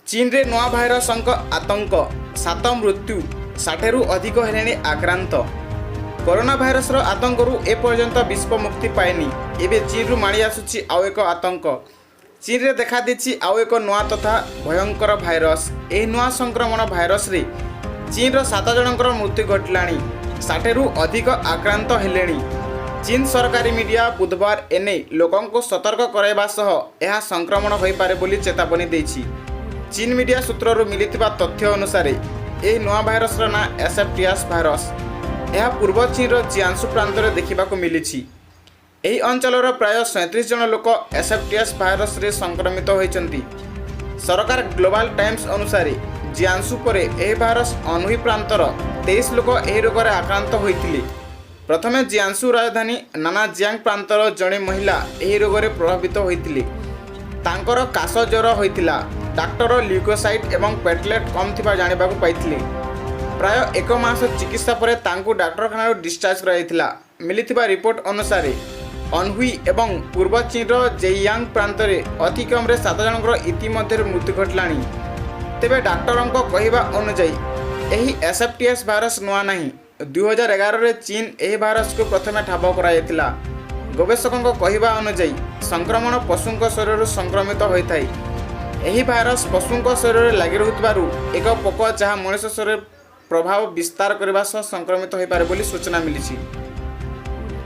चीन रे नवा भाइरस आतंक 7 मृत्यु 60 रु अधिक हेले आक्रांत। कोरोना भाइरस आतंकरू एपर्यंत विश्व मुक्ति पाएनी। एबे चीन रु माड़ी आसुची आउ एक आतंक। चीन रे देखा देछि आउ एक नवा तथा भयंकर भाइरस। एही नवा संक्रमण भाइरस रे चीन रो 7 जनकर मृत्यु घटलाणी, 60 रु अधिक आक्रांत हेलेणी। चीन सरकारी मीडिया बुधवार एने लोकों को सतर्क कराइबा सह यह संक्रमण होई पारे बोली चेतावनी देछि। चीन मीडिया सूत्रରୁ मिलिथिबा तथ्य अनुसार यह नवा भाइरस ना एसेप्टियास भाइरस। यह पूर्व चीन जियांसु प्रांत में देखा मिली। यही अंचल प्राय 37 जन लोक एसेप्टियास भाइरस रे संक्रमित होती। सरकार ग्लोबल टाइम्स अनुसार जियांसु पर यह भाइरस अनहुई प्रांतर 23 लोक यह रोग में आक्रांत होते। प्रथमे जियांसु राजधानी नानाजियांग प्रांतर जड़े महिला यह रोग में प्रभावित होते। तांकर काश ज्वर होता। डाक्टर ल्यूकोसाइट एवं प्लेटलेट कम थिबा जानिबा को पाइथिले। प्राय 1 मास चिकित्सा पर तांकु डाक्तरखाना डिस्चार्ज कराइथिला। मिलिथिबा रिपोर्ट अनुसार अनहुई एवं पूर्व चीन जेयांग प्रांत में अति कम 7 जनकर इतिमध्य मृत्यु घटलाणी। तेबे डाक्टरों कहवा अनुसार यही एसेप्टियास भाइरस नुआ नहीं। 2011 रे चीन यह भाइरस को प्रथमे ठाब कराइथिला। गवेषकों कहवा अनुसार संक्रमण पशुओं शरीर संक्रमित होता है। यही भाइरस पशुओं शरीर में लगी रहुथिबारु एक पोक जहाँ मनुष्य शरीर प्रभाव विस्तार करने संक्रमित हो पारे बोली सूचना मिली।